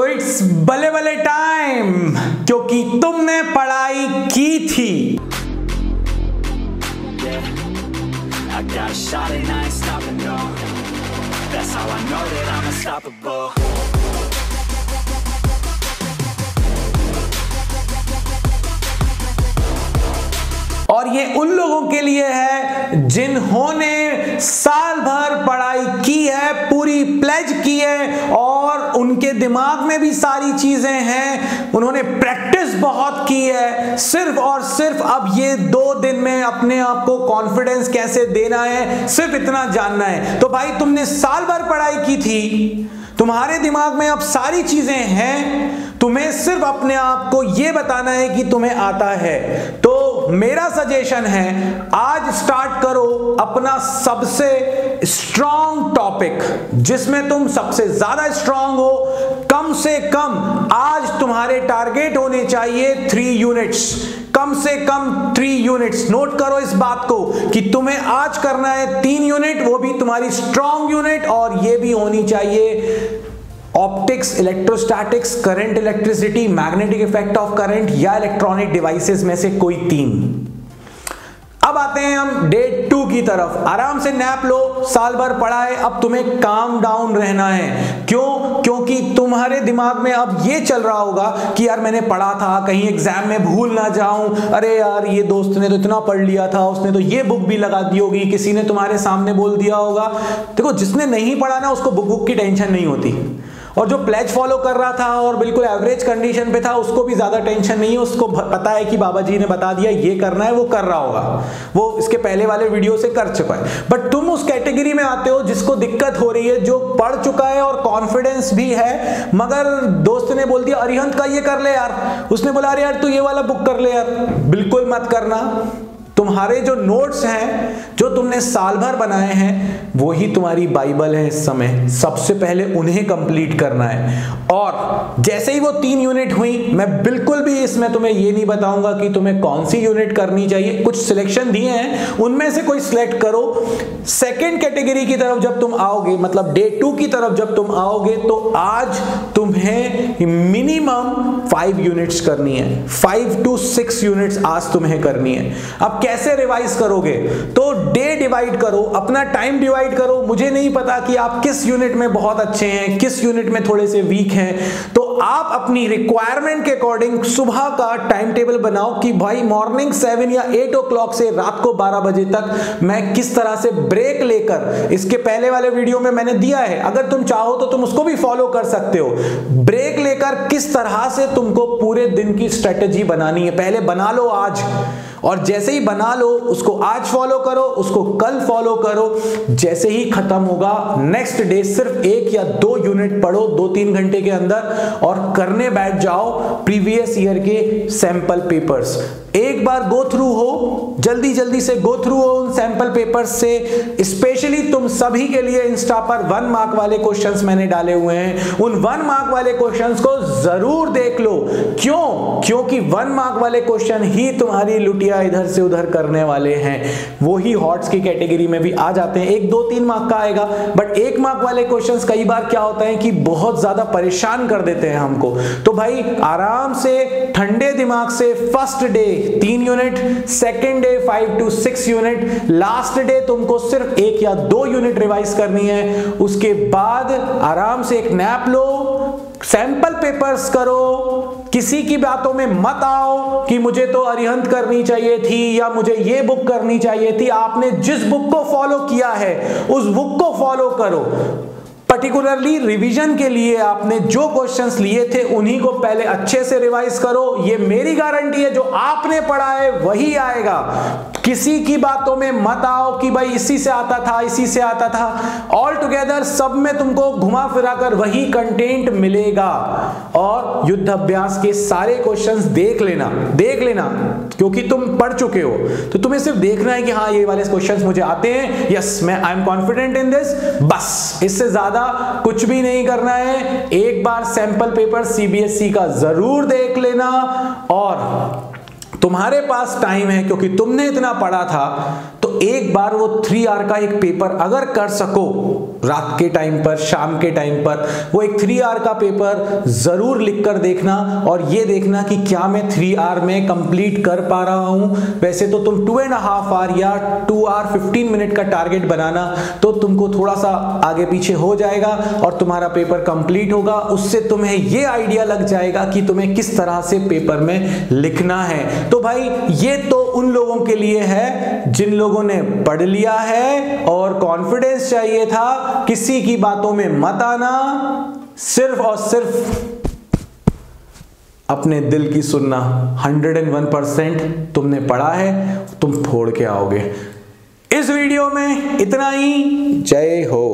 तो इट्स बले बले टाइम, क्योंकि तुमने पढ़ाई की थी। I got a shot and I ain't stopping, no. That's how I know that I'm unstoppable. और ये उन लोगों के लिए है जिन्होंने साल भर पढ़ाई की है, पूरी प्लेज की है और उनके दिमाग में भी सारी चीजें हैं, उन्होंने प्रैक्टिस बहुत की है। सिर्फ और सिर्फ अब ये 2 दिन में अपने आप को कॉन्फिडेंस कैसे देना है, सिर्फ इतना जानना है। तो भाई तुमने साल भर पढ़ाई की थी, तुम्हारे दिमाग में अब सारी चीजें हैं, तुम्हें सिर्फ अपने आप को यह बताना है कि तुम्हें आता है। तो मेरा सजेशन है, आज स्टार्ट करो अपना सबसे स्ट्रॉन्ग टॉपिक, जिसमें तुम सबसे ज्यादा स्ट्रॉन्ग हो। कम से कम आज तुम्हारे टारगेट होने चाहिए 3 यूनिट्स, कम से कम 3 यूनिट्स। नोट करो इस बात को कि तुम्हें आज करना है 3 यूनिट, वो भी तुम्हारी स्ट्रॉन्ग यूनिट, और ये भी होनी चाहिए optics, electrostatics, current, electricity, magnetic effect of current या इलेक्ट्रॉनिक डिवाइसेस में से कोई 3। अब आते हैं हम डे 2 की तरफ। आराम से नैप लो, साल भर पढ़ा है, अब तुम्हें काम डाउन रहना है। क्यों? क्योंकि तुम्हारे दिमाग में अब ये चल रहा होगा कि यार मैंने पढ़ा था, कहीं एग्जाम में भूल ना जाऊं, अरे यार ये दोस्त ने तो इतना पढ़ लिया था, उसने तो ये बुक भी लगा दी होगी, किसी ने तुम्हारे सामने बोल दिया होगा। देखो, जिसने नहीं पढ़ा ना उसको बुक की टेंशन नहीं होती, और जो प्लेज फॉलो कर रहा था और बिल्कुल एवरेज कंडीशन पे था उसको भी ज्यादा टेंशन नहीं है। उसको पता है कि बाबा जी ने बता दिया ये करना है, वो कर रहा होगा, वो इसके पहले वाले वीडियो से कर चुका है। बट तुम उस कैटेगरी में आते हो जिसको दिक्कत हो रही है, जो पढ़ चुका है और कॉन्फिडेंस भी है, मगर दोस्त ने बोल दिया अरिहंत का ये कर ले यार, उसने बोला अरे यार तू ये वाला बुक कर ले यार। बिल्कुल मत करना। तुम्हारे जो नोट्स हैं, जो तुमने साल भर बनाए हैं, वही तुम्हारी बाइबल है इस समय। सबसे पहले उन्हें कंप्लीट करना है। और जैसे ही वो 3 यूनिट हुई, मैं बिल्कुल भी इसमें तुम्हें ये नहीं बताऊंगा कि तुम्हें कौन सी यूनिट करनी चाहिए। कुछ सिलेक्शन दिए हैं, उनमें से कोई सिलेक्ट करो। सेकेंड कैटेगरी की तरफ जब तुम आओगे, मतलब डे 2 की तरफ जब तुम आओगे, तो आज तुम्हें मिनिमम 5 यूनिट्स करनी है। 5 to 6 यूनिट्स आज तुम्हें करनी है। अब कैसे रिवाइज करोगे? तो डे डिवाइड करो, अपना टाइम डिवाइड करो। मुझे नहीं पता कि आप किस यूनिट में बहुत अच्छे हैं, किस यूनिट में थोड़े से वीक हैं, तो आप अपनी रिक्वायरमेंट के अकॉर्डिंग सुबह का टाइम टेबल बनाओ कि भाई मॉर्निंग 7 या 8 o'clock से रात को 12 बजे तक मैं किस तरह से ब्रेक लेकर, इसके पहले वाले वीडियो में मैंने दिया है, अगर तुम चाहो तो तुम उसको भी फॉलो कर सकते हो। ब्रेक लेकर किस तरह से तुमको पूरे दिन की स्ट्रेटेजी बनानी है, पहले बना लो आज, और जैसे ही बना लो उसको आज फॉलो करो, उसको कल फॉलो करो। जैसे ही खत्म होगा नेक्स्ट डे सिर्फ 1 या 2 यूनिट पढ़ो 2-3 घंटे के अंदर, और करने बैठ जाओ प्रीवियस ईयर के सैंपल पेपर्स। एक बार गो थ्रू हो, जल्दी जल्दी से गो थ्रू हो उन सैंपल पेपर्स से। स्पेशली तुम सभी के लिए इंस्टा पर 1 मार्क वाले क्वेश्चंस मैंने डाले हुए हैं, उन 1 मार्क वाले क्वेश्चंस को जरूर देख लो। क्यों? क्योंकि 1 मार्क वाले क्वेश्चन ही तुम्हारी लुटिया इधर से उधर करने वाले हैं। वो ही हॉट्स की कैटेगरी में भी आ जाते हैं। 1, 2, 3 मार्क का आएगा, बट 1 मार्क वाले क्वेश्चंस कई बार क्या होता है कि बहुत ज्यादा परेशान कर देते हैं हमको। तो भाई आराम से ठंडे दिमाग से first day 3 unit, second day 5 to 6 unit, last day तुमको सिर्फ 1 या 2 यूनिट रिवाइज करनी है। उसके बाद आराम से एक नैप लो, सैंपल पेपर्स करो, किसी की बातों में मत आओ कि मुझे तो अरिहंत करनी चाहिए थी या मुझे ये बुक करनी चाहिए थी। आपने जिस बुक को फॉलो किया है उस बुक को फॉलो करो। पर्टिकुलरली रिवीजन के लिए आपने जो क्वेश्चंस लिए थे उन्हीं को पहले अच्छे से रिवाइज करो। ये मेरी गारंटी है, जो आपने पढ़ा है वही आएगा। किसी की बातों में मत आओ कि भाई इसी से आता था, इसी से आता था। ऑल टुगेदर सब में तुमको घुमा फिरा कर वही कंटेंट मिलेगा। और युद्ध अभ्यास के सारे क्वेश्चंस देख लेना, क्योंकि तुम पढ़ चुके हो, तो तुम्हें सिर्फ देखना है कि हाँ ये वाले क्वेश्चंस मुझे आते हैं, यस मैं I am confident in this, बस। इससे ज्यादा कुछ भी नहीं करना है। एक बार सैंपल पेपर सीबीएसई का जरूर देख लेना, और तुम्हारे पास टाइम है क्योंकि तुमने इतना पढ़ा था, तो एक बार वो 3 आवर का एक पेपर अगर कर सको, रात के टाइम पर, शाम के टाइम पर वो एक 3 आवर का पेपर जरूर लिख कर देखना और ये देखना कि क्या मैं 3 आवर में कंप्लीट कर पा रहा हूं। वैसे तो तुम 2.5 आवर या 2 आवर 15 मिनट का टारगेट बनाना तो तुमको थोड़ा सा आगे पीछे हो जाएगा और तुम्हारा पेपर कंप्लीट होगा। उससे तुम्हें ये आइडिया लग जाएगा कि तुम्हें किस तरह से पेपर में लिखना है। तो भाई ये तो उन लोगों के लिए है जिन लोगों ने पढ़ लिया है और कॉन्फिडेंस चाहिए था। किसी की बातों में मत आना, सिर्फ और सिर्फ अपने दिल की सुनना। 101% तुमने पढ़ा है, तुम फोड़ के आओगे। इस वीडियो में इतना ही। जय हो।